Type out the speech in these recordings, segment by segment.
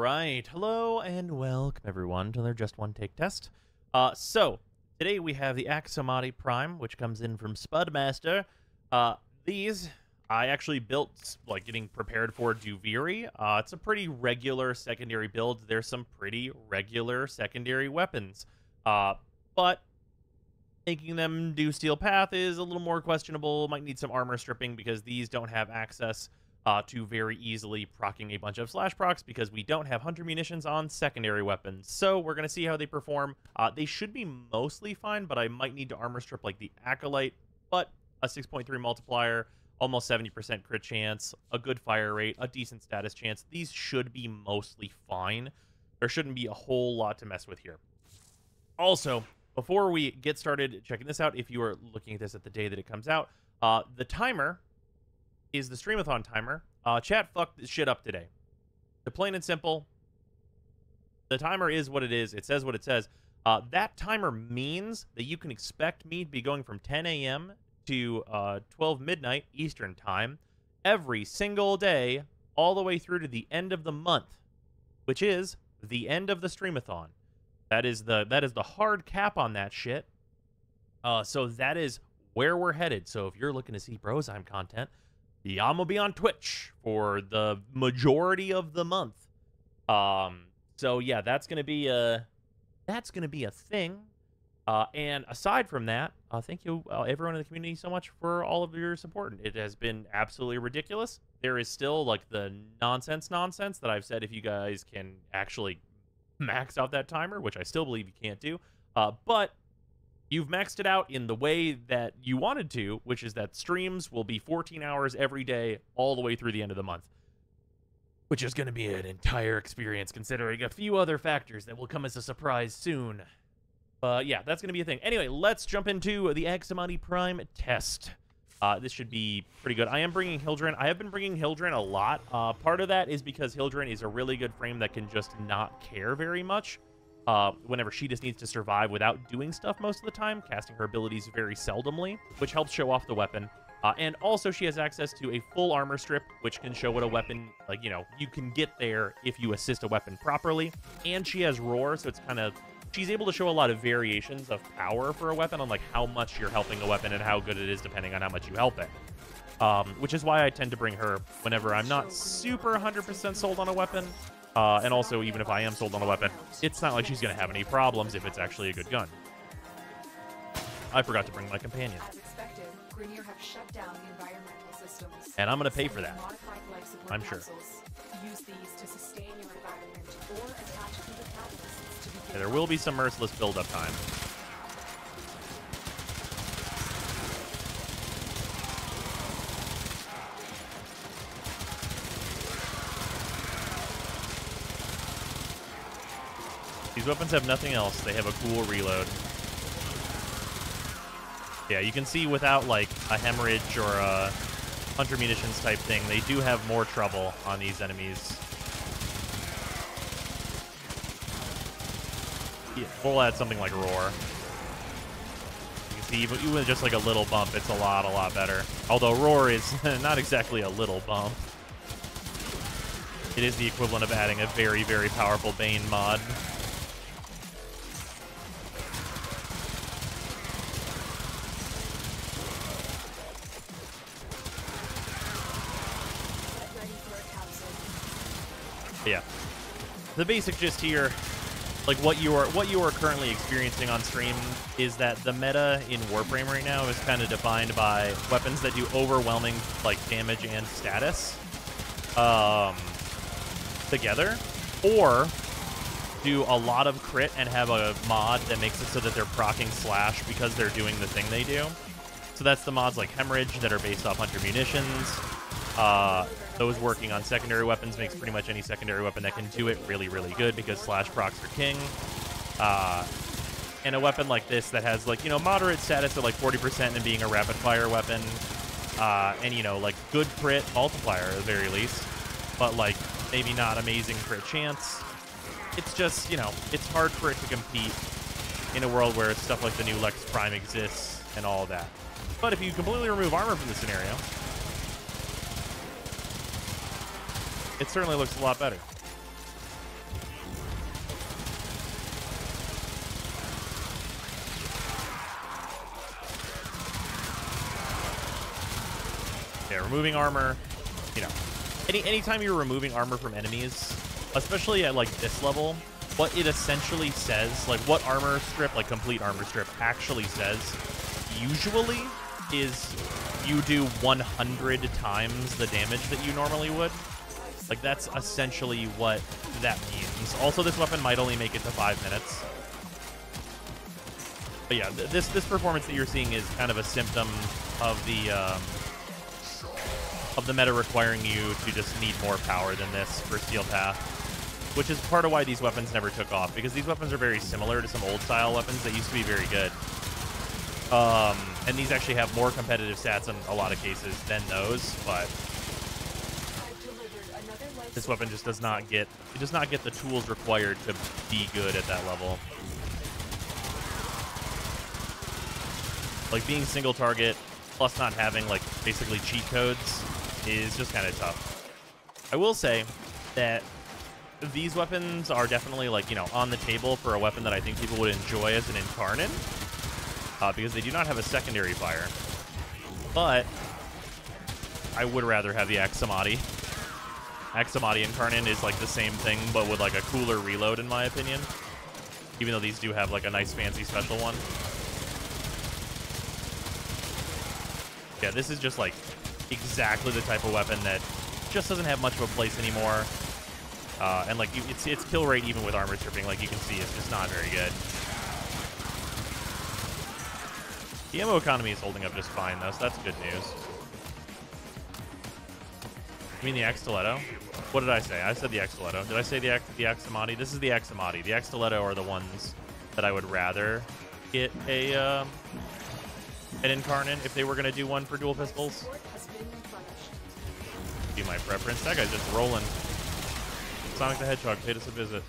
right. Hello and welcome everyone to their Just One Take test. So today we have the AKSOMATI Prime, which comes in from Spudmaster. These I actually built, like, getting prepared for Duviri. It's a pretty regular secondary build. There's some pretty regular secondary weapons. But making them do Steel Path is a little more questionable. Might need some armor stripping because these don't have access to very easily proccing a bunch of slash procs because we don't have hunter munitions on secondary weapons. So we're going to see how they perform. They should be mostly fine, but I might need to armor strip like the Acolyte, but a 6.3 multiplier, almost 70% crit chance, a good fire rate, a decent status chance. These should be mostly fine. There shouldn't be a whole lot to mess with here. Also, before we get started checking this out, if you are looking at this at the day that it comes out, the timer is the streamathon timer. Chat fucked this shit up today. The plain and simple, the timer is what it is. It says what it says. That timer means that you can expect me to be going from 10 a.m. to 12 midnight Eastern time every single day all the way through to the end of the month, which is the end of the streamathon. That is the hard cap on that shit. So that is where we're headed. So if you're looking to see Brozime content, yeah, I'm gonna be on Twitch for the majority of the month. So yeah, that's gonna be a thing. And aside from that, thank you everyone in the community so much for all of your support. It has been absolutely ridiculous. There is still like the nonsense that I've said if you guys can actually max out that timer, which I still believe you can't do. But you've maxed it out in the way that you wanted to, which is that streams will be 14 hours every day all the way through the end of the month, which is going to be an entire experience considering a few other factors that will come as a surprise soon. Yeah, that's going to be a thing. Anyway, let's jump into the AKSOMATI Prime test. This should be pretty good. I am bringing Hildren. I have been bringing Hildren a lot. Part of that is because Hildren is a really good frame that can just not care very much. Whenever she just needs to survive without doing stuff most of the time, casting her abilities very seldomly, which helps show off the weapon. And also she has access to a full armor strip, which can show what a weapon, like, you know, you can get there if you assist a weapon properly. And she has roar, so it's kind of, she's able to show a lot of variations of power for a weapon on like how much you're helping a weapon and how good it is depending on how much you help it. Which is why I tend to bring her whenever I'm not super 100% sold on a weapon. And also, even if I am sold on a weapon, it's not like she's going to have any problems if it's actually a good gun. I forgot to bring my companion. As expected, Grenier have shut down the environmental systems. And I'm going to pay for that. I'm sure. Use these to sustain your environment or attach to the catalysts to begin. Yeah, there will be some merciless build-up time. These weapons have nothing else. They have a cool reload. Yeah, you can see without, like, a hemorrhage or a hunter munitions type thing, they do have more trouble on these enemies. Yeah, we'll add something like roar. You can see, even with just, like, a little bump, it's a lot better. Although roar is not exactly a little bump. It is the equivalent of adding a very, very powerful Bane mod. Yeah, the basic gist here, like what you are currently experiencing on stream, is that the meta in Warframe right now is kind of defined by weapons that do overwhelming like damage and status together, or do a lot of crit and have a mod that makes it so that they're proccing slash because they're doing the thing they do. So that's the mods like Hemorrhage that are based off hunter munitions. Those working on secondary weapons makes pretty much any secondary weapon that can do it really, really good because slash procs are king. And a weapon like this that has, like, you know, moderate status at like 40% and being a rapid fire weapon, and, you know, like good crit multiplier at the very least, but like maybe not amazing crit chance. It's just, you know, it's hard for it to compete in a world where stuff like the new Lex Prime exists and all of that. But if you completely remove armor from the scenario, it certainly looks a lot better. Yeah, removing armor, you know, anytime you're removing armor from enemies, especially at like this level, what it essentially says, like what armor strip, like complete armor strip actually says, usually is you do 100 times the damage that you normally would. Like that's essentially what that means. Also, this weapon might only make it to 5 minutes. But yeah, this performance that you're seeing is kind of a symptom of the meta requiring you to just need more power than this for Steel Path, which is part of why these weapons never took off, because these weapons are very similar to some old style weapons that used to be very good. And these actually have more competitive stats in a lot of cases than those, but this weapon just does not get the tools required to be good at that level. Like being single target plus not having like basically cheat codes is just kind of tough. I will say that these weapons are definitely like, you know, on the table for a weapon that I think people would enjoy as an Incarnate, because they do not have a secondary fire. But I would rather have the AKSOMATI. AKSOMATI Incarnate is like the same thing, but with like a cooler reload, in my opinion. Even though these do have like a nice fancy special one. Yeah, this is just like exactly the type of weapon that just doesn't have much of a place anymore. And like its kill rate, even with armor stripping, like you can see, is just not very good. The ammo economy is holding up just fine, though, so that's good news. You mean the AKSTILETTO? What did I say? I said the AKSTILETTO. Did I say the AKSOMATI? This is the AKSOMATI. The AKSTILETTO are the ones that I would rather get an Incarnate if they were going to do one for dual pistols. Be my preference. That guy's just rolling. Sonic the Hedgehog paid us a visit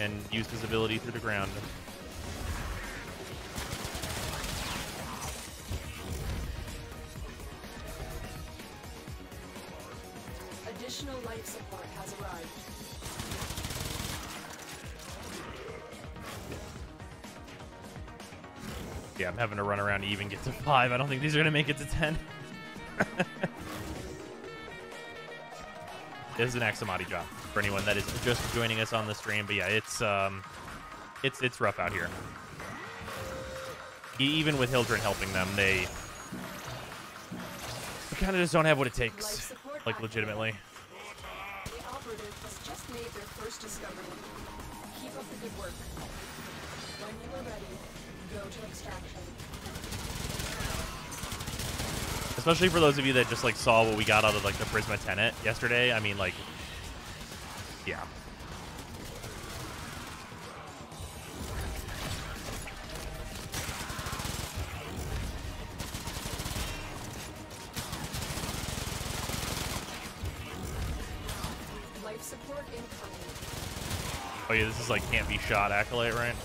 and used his ability through the ground. Additional life support has arrived. Yeah, I'm having to run around to even get to 5. I don't think these are going to make it to 10. This is an AKSOMATI drop for anyone that is just joining us on the stream. But yeah, it's rough out here. Even with Hildren helping them, they kind of just don't have what it takes, like legitimately. The operative has just made their first discovery. Keep up the good work. When you are ready, go to extraction. Especially for those of you that just like saw what we got out of like the Prisma Tenet yesterday. I mean, like, yeah. Life support incoming. Oh yeah, this is like can't be shot Acolyte, right?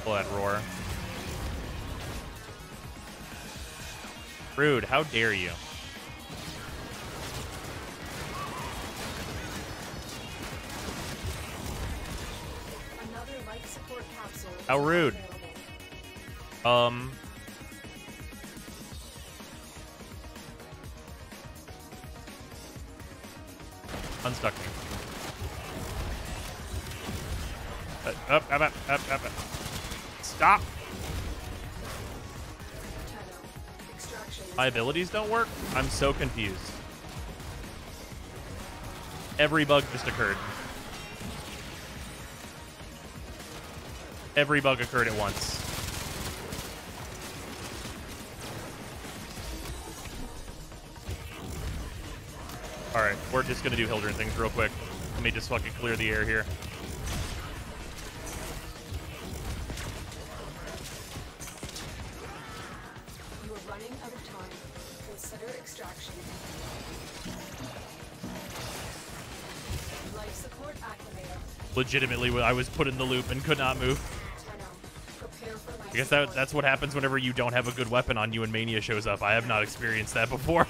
That roar. Rude, how dare you? Another life support capsule. How rude. Unstuck me. Up. Stop! My abilities don't work? I'm so confused. Every bug just occurred. Every bug occurred at once. Alright, we're just gonna do Hildren things real quick. Let me just fucking clear the air here. Legitimately, I was put in the loop and could not move. I guess that's what happens whenever you don't have a good weapon on you and Mania shows up. I have not experienced that before.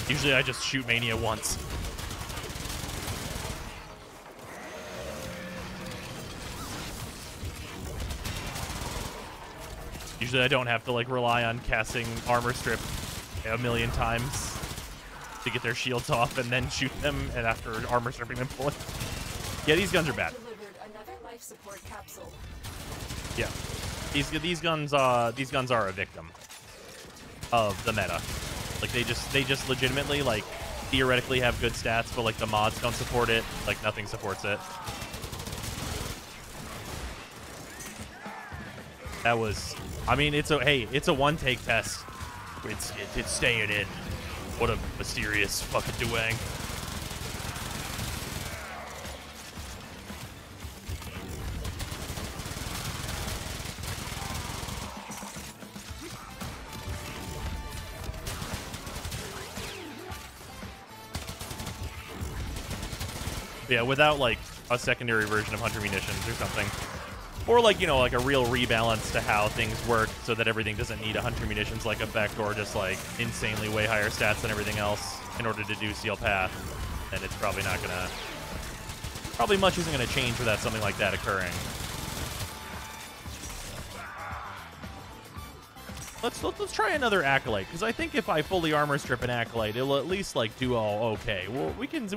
Usually I just shoot Mania once. Usually I don't have to like rely on casting armor strip a million times to get their shields off and then shoot them, and after armor stripping them fully. Yeah, these guns are bad. Another life support capsule. Yeah, these guns are a victim of the meta. Like they just legitimately like theoretically have good stats, but like the mods don't support it. Like nothing supports it. That was, I mean, it's a one take test. It's staying in. What a mysterious fucking duang. Yeah, without like a secondary version of Hunter Munitions or something. Or like, you know, like a real rebalance to how things work so that everything doesn't need a Hunter Munitions like effect or just like insanely way higher stats than everything else in order to do Seal Path. Then it's probably not gonna, probably much isn't gonna change without something like that occurring. Let's try another Acolyte, because I think if I fully armor strip an Acolyte, it'll at least like do all okay. Well, we can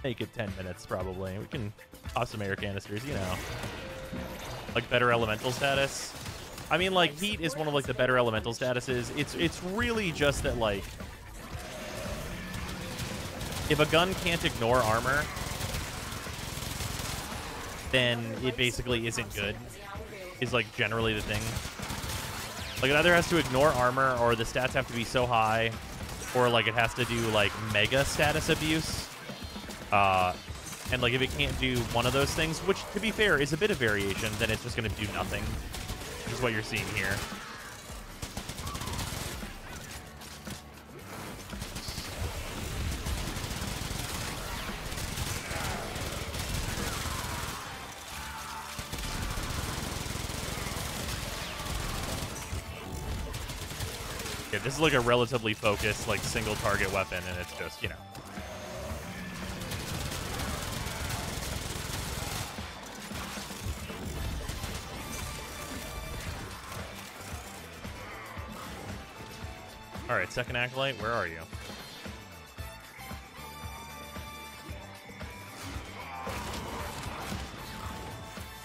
make it 10 minutes probably. We can toss some air canisters, you know. Like better elemental status. I mean, like heat is one of like the better elemental statuses. It's really just that like if a gun can't ignore armor, then it basically isn't good. Is like generally the thing. Like it either has to ignore armor, or the stats have to be so high, or like it has to do like mega status abuse. And like if it can't do one of those things, which to be fair is a bit of variation, then it's just going to do nothing, which is what you're seeing here. Yeah, this is like a relatively focused, like single target weapon, and it's just, you know. All right, second Acolyte, where are you?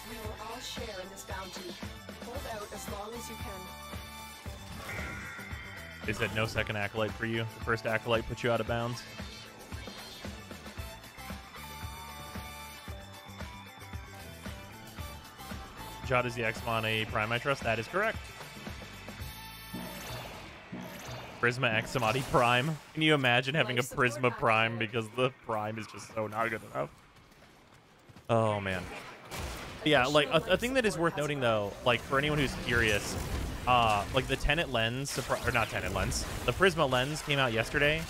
We will all share in this bounty. Hold out as long as you can. Is that no second Acolyte for you? The first Acolyte put you out of bounds? JOTT is the AKSOMATI Prime I trust. That is correct. Prisma AKSOMATI Prime. Can you imagine having a Prisma Prime because the Prime is just so not good enough? Oh, man. Yeah, like, a thing that is worth noting, though, like, for anyone who's curious, like, the Tenet lens, or not Tenet lens, the Prisma lens came out yesterday,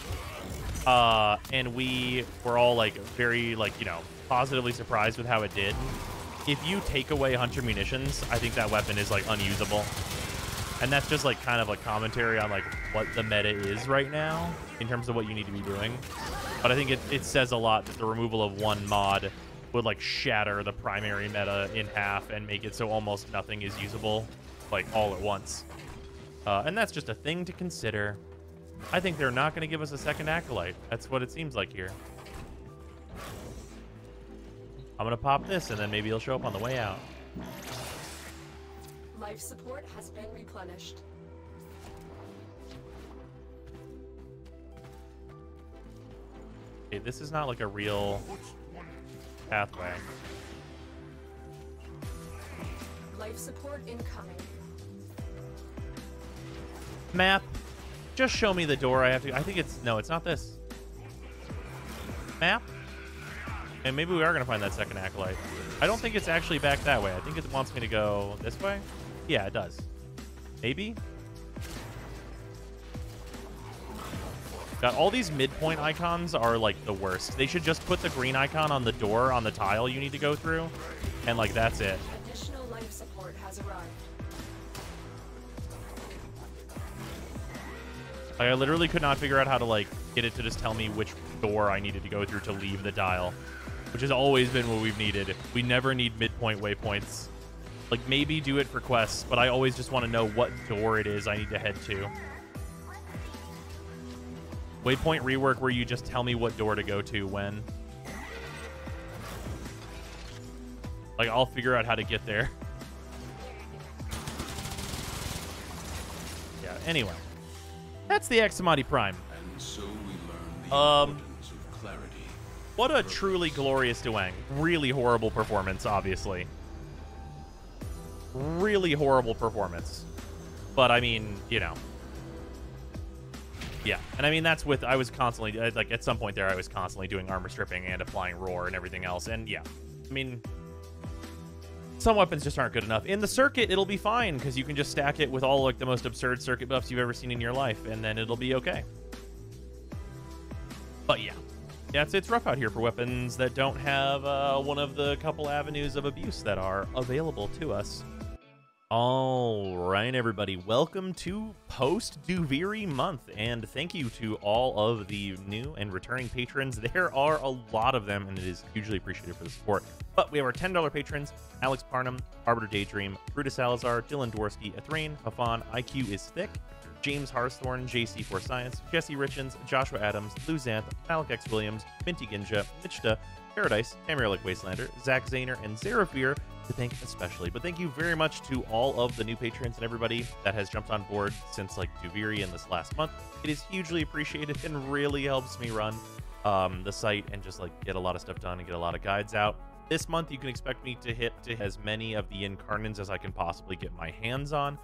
and we were all, like, very, like, you know, positively surprised with how it did. If you take away Hunter Munitions, I think that weapon is, like, unusable. And that's just like kind of like commentary on like what the meta is right now in terms of what you need to be doing. But I think it says a lot that the removal of one mod would like shatter the primary meta in half and make it so almost nothing is usable like all at once. And that's just a thing to consider. I think they're not going to give us a second Acolyte. That's what it seems like here. I'm going to pop this and then maybe it'll show up on the way out. Life support has been replenished. Okay, this is not like a real pathway. Life support incoming. Map, just show me the door I have to... I think it's... No, it's not this. Map? And maybe we are going to find that second Acolyte. I don't think it's actually back that way. I think it wants me to go this way. Yeah, it does. Maybe? God, all these midpoint icons are, like, the worst. They should just put the green icon on the door on the tile you need to go through, and, like, that's it. Additional life support has arrived. Like, I literally could not figure out how to, like, get it to just tell me which door I needed to go through to leave the dial, which has always been what we've needed. We never need midpoint waypoints. Like, maybe do it for quests, but I always just want to know what door it is I need to head to. Waypoint rework where you just tell me what door to go to when. Like, I'll figure out how to get there. Yeah, anyway. That's the AKSOMATI Prime. And so we learn the importance of clarity. What a truly glorious Duang. Really horrible performance, obviously. Really horrible performance. But, I mean, you know. Yeah, and I mean, that's with, I was constantly, like, at some point there, I was constantly doing armor stripping and applying roar and everything else, and yeah. I mean, some weapons just aren't good enough. In the circuit, it'll be fine, because you can just stack it with all, like, the most absurd circuit buffs you've ever seen in your life, and then it'll be okay. But yeah. Yeah, it's rough out here for weapons that don't have one of the couple avenues of abuse that are available to us. All right, everybody, welcome to post-Duviri month, and thank you to all of the new and returning patrons. There are a lot of them, and it is hugely appreciated for the support. But we have our $10 patrons: Alex Parnham, Arbiter Daydream, Brutus Salazar, Dylan Dworsky, Athrain, Hafan, IQ is Thick, James Harsthorne, JC4 Science, Jesse Richens, Joshua Adams, Lou Zanth, Alec X. Williams, Minty Ginja, Mitchta, Paradise, Tamrielic Wastelander, Zach Zahner, and Zerafir to thank especially. But thank you very much to all of the new patrons and everybody that has jumped on board since, like, Duviri in this last month. It is hugely appreciated and really helps me run the site and just, like, get a lot of stuff done and get a lot of guides out. This month, you can expect me to hit as many of the incarnates as I can possibly get my hands on,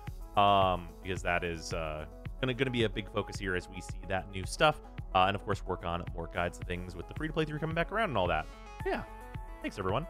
because that is going to be a big focus here as we see that new stuff. And, of course, work on more guides and things with the free-to-play 3 coming back around and all that. Yeah. Thanks, everyone.